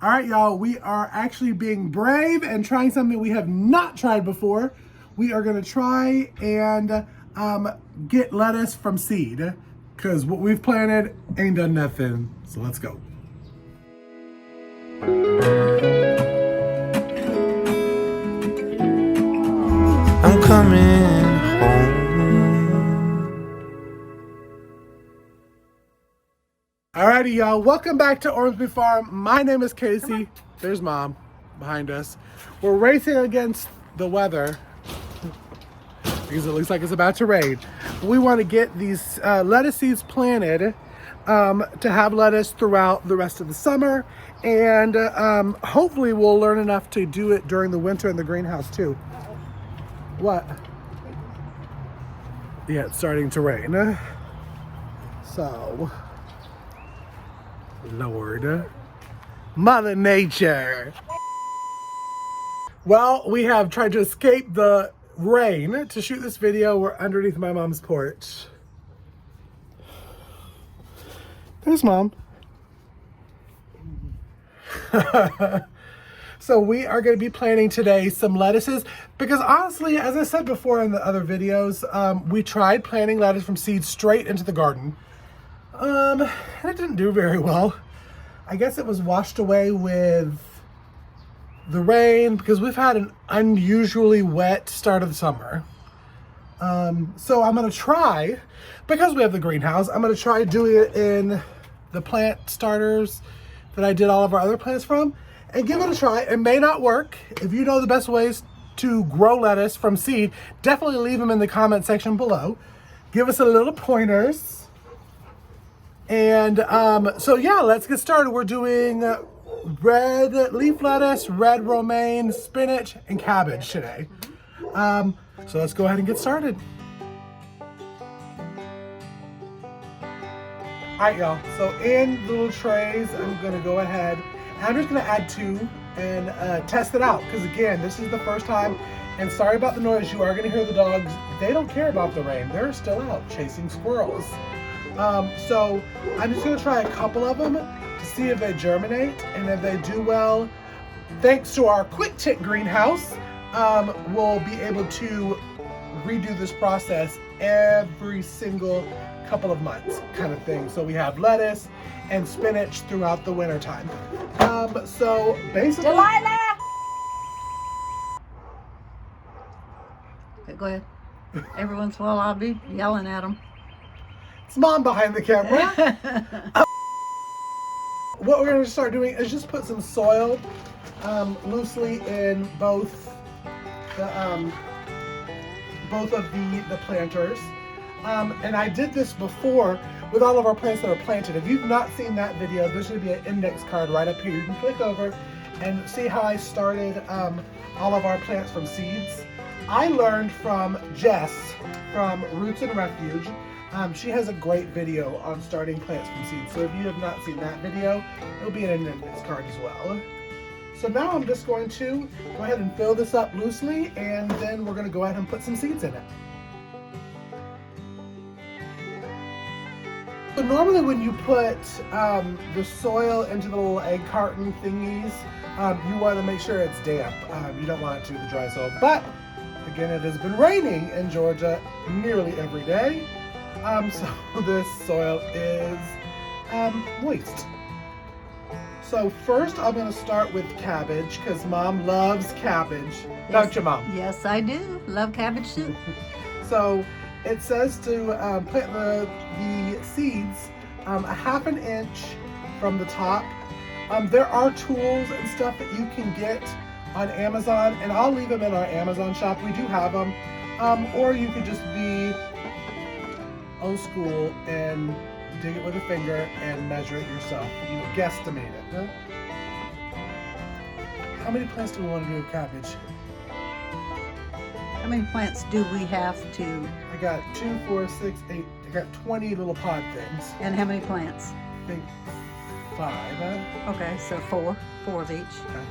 All right, y'all, we are actually being brave and trying something we have not tried before. We are gonna try and get lettuce from seed, because what we've planted ain't done nothing. So let's go. I'm coming home. Alrighty, y'all, welcome back to Ormsby Farm. My name is Casey. There's Mom behind us. We're racing against the weather because it looks like it's about to rain. We want to get these lettuce seeds planted to have lettuce throughout the rest of the summer, and hopefully we'll learn enough to do it during the winter in the greenhouse too. What? Yeah, it's starting to rain. So, Lord, Mother Nature. Well, we have tried to escape the rain to shoot this video. We're underneath my mom's porch. There's Mom. So we are going to be planting today some lettuces because honestly, as I said before in the other videos, we tried planting lettuce from seeds straight into the garden. And it didn't do very well. I guess it was washed away with the rain because we've had an unusually wet start of the summer. So I'm going to try, because we have the greenhouse, I'm going to try doing it in the plant starters that I did all of our other plants from and give it a try. It may not work. If you know the best ways to grow lettuce from seed, definitely leave them in the comment section below. Give us a little pointers. And so yeah, let's get started. We're doing red leaf lettuce, red romaine, spinach, and cabbage today. So let's go ahead and get started. All right, y'all, so in little trays, I'm gonna go ahead, and I'm just gonna add 2 and test it out, because again, this is the first time, and sorry about the noise, you are gonna hear the dogs. They don't care about the rain. They're still out chasing squirrels. So I'm just gonna try a couple of them to see if they germinate, and if they do well, thanks to our quick tick greenhouse, we'll be able to redo this process every single couple of months kind of thing. So we have lettuce and spinach throughout the winter time. So basically, Delilah! Okay, go ahead. Every once in a while I'll be yelling at them. it's Mom behind the camera. What we're going to start doing is just put some soil loosely in both of the planters. And I did this before with all of our plants that are planted. If you've not seen that video, there's going to be an index card right up here. You can click over and see how I started all of our plants from seeds. I learned from Jess from Roots and Refuge. She has a great video on starting plants from seeds. So if you have not seen that video, it'll be in an index card as well. So now I'm just going to go ahead and fill this up loosely, and then we're going to go ahead and put some seeds in it. So normally when you put the soil into the little egg carton thingies, you want to make sure it's damp. You don't want it to be the dry soil. But again, it has been raining in Georgia nearly every day. So this soil is moist. So first I'm going to start with cabbage because Mom loves cabbage. Yes. Don't you, Mom? Yes, I do. Love cabbage soup. So it says to plant the seeds a ½ inch from the top. There are tools and stuff that you can get on Amazon, and I'll leave them in our Amazon shop. We do have them. Or you could just be old school and dig it with a finger and measure it yourself. You guesstimate it. Huh? How many plants do we want to do with cabbage? How many plants do we have to? I got 2, 4, 6, 8. I got 20 little pod things. And how many plants? I think 5. Huh? Okay, so 4. 4 of each. Okay.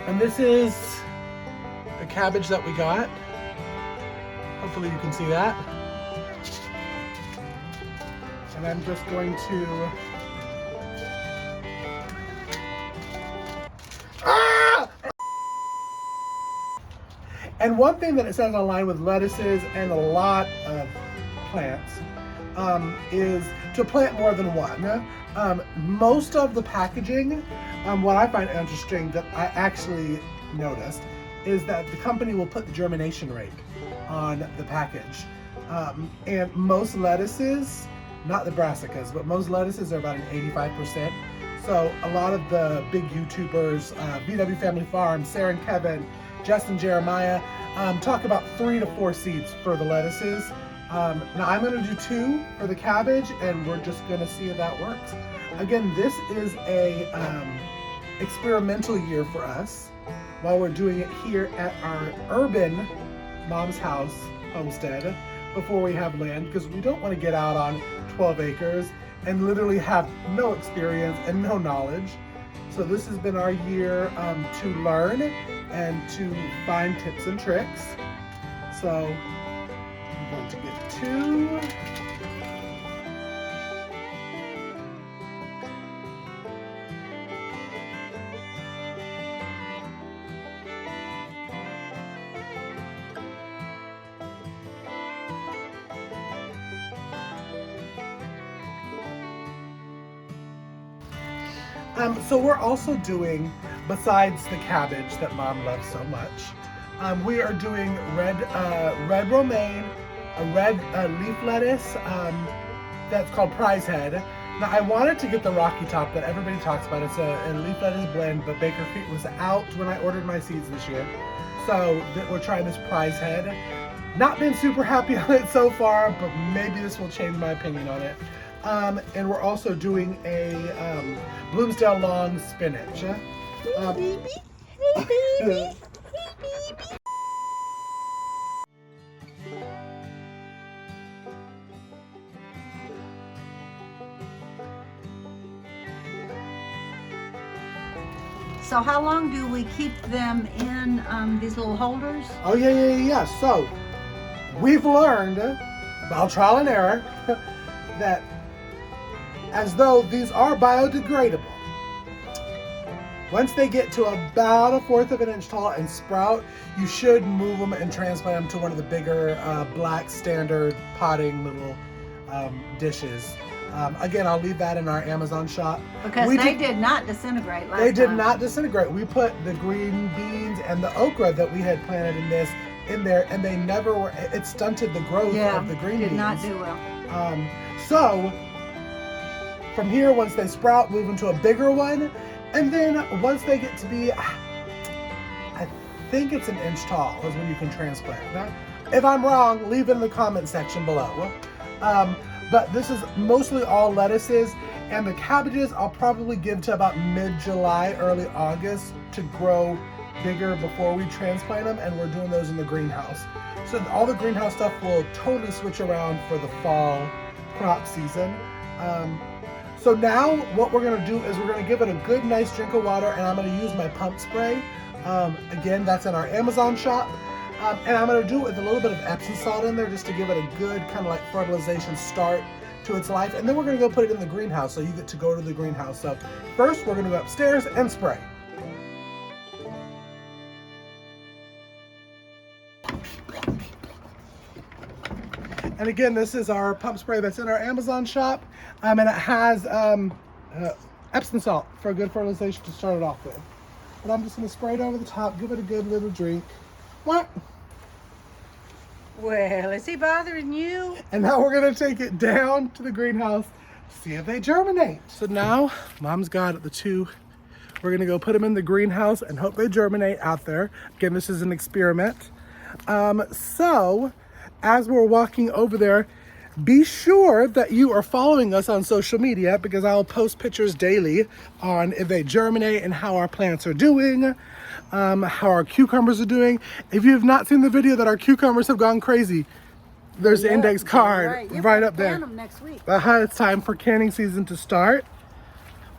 And this is the cabbage that we got. Hopefully you can see that. And And I'm just going to... Ah! And one thing that it says online with lettuces and a lot of plants is to plant more than one. Most of the packaging, what I find interesting that I actually noticed is that the company will put the germination rate on the package. And most lettuces, not the brassicas, but most lettuces are about an 85%. So a lot of the big YouTubers, VW Family Farm, Sarah and Kevin, Justin Jeremiah, talk about 3 to 4 seeds for the lettuces. Now I'm gonna do 2 for the cabbage, and we're just gonna see if that works. Again, this is a experimental year for us while we're doing it here at our urban mom's house homestead before we have land, because we don't want to get out on 12 acres and literally have no experience and no knowledge. So this has been our year to learn and to find tips and tricks. So I'm going to get 2. So we're also doing, besides the cabbage that Mom loves so much, we are doing red romaine, a red leaf lettuce that's called Prize Head. Now I wanted to get the Rocky Top that everybody talks about. It's a leaf lettuce blend, but Baker Creek was out when I ordered my seeds this year. So we're trying this Prize Head. Not been super happy on it so far, but maybe this will change my opinion on it. And we're also doing a Bloomsdale long spinach. Hey baby, hey baby, hey baby. So how long do we keep them in these little holders? Oh yeah. So we've learned, by trial and error, that as though these are biodegradable, once they get to about 1/4 of an inch tall and sprout, you should move them and transplant them to one of the bigger black standard potting little dishes. Again, I'll leave that in our Amazon shop. Because they did not disintegrate last time. They did not disintegrate. We put the green beans and the okra that we had planted in this in there, and they never were, it stunted the growth of the green beans. Did not do well. So from here, once they sprout, move into a bigger one. And then once they get to be, I think it's an inch tall is when you can transplant. Now, if I'm wrong, leave it in the comment section below. But this is mostly all lettuces, and the cabbages I'll probably give to about mid-July, early August to grow bigger before we transplant them, and we're doing those in the greenhouse. So all the greenhouse stuff will totally switch around for the fall crop season. So now what we're gonna do is we're gonna give it a good nice drink of water, and I'm gonna use my pump spray. Again, that's in our Amazon shop. And I'm gonna do it with a little bit of Epsom salt in there just to give it a good kind of like fertilization start to its life. And then we're gonna go put it in the greenhouse, so you get to go to the greenhouse. So first we're gonna go upstairs and spray. And again, this is our pump spray that's in our Amazon shop. And it has Epsom salt for a good fertilization to start it off with. But I'm just gonna spray it over the top, give it a good little drink. What? Well, is he bothering you? And now we're gonna take it down to the greenhouse to see if they germinate. So now, Mom's got the 2. We're gonna go put them in the greenhouse and hope they germinate out there. Again, this is an experiment. So, as we're walking over there, be sure that you are following us on social media, because I'll post pictures daily on if they germinate and how our plants are doing, how our cucumbers are doing. If you have not seen the video that our cucumbers have gone crazy, there's the index card right up there. Them next week. It's time for canning season to start.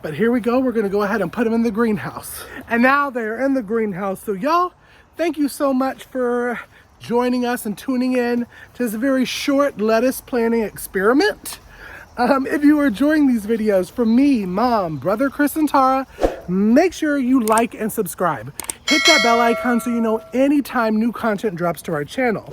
But here we go. We're going to go ahead and put them in the greenhouse. And now they're in the greenhouse. So y'all, thank you so much for joining us and tuning in to this very short lettuce planting experiment. If you are enjoying these videos from me, Mom, Brother Chris, and Tara, make sure you like and subscribe. Hit that bell icon so you know anytime new content drops to our channel.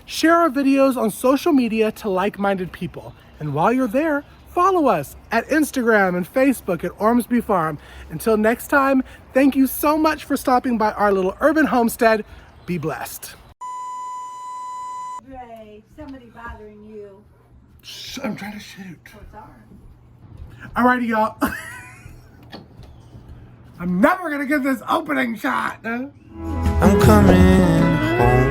Share our videos on social media to like-minded people. And while you're there, follow us at Instagram and Facebook at Ormsby Farm. Until next time, thank you so much for stopping by our little urban homestead. Be blessed. Ray, somebody bothering you. Shh, I'm trying to shoot. Oh, sorry. Alrighty, y'all. I'm never gonna get this opening shot. I'm coming home.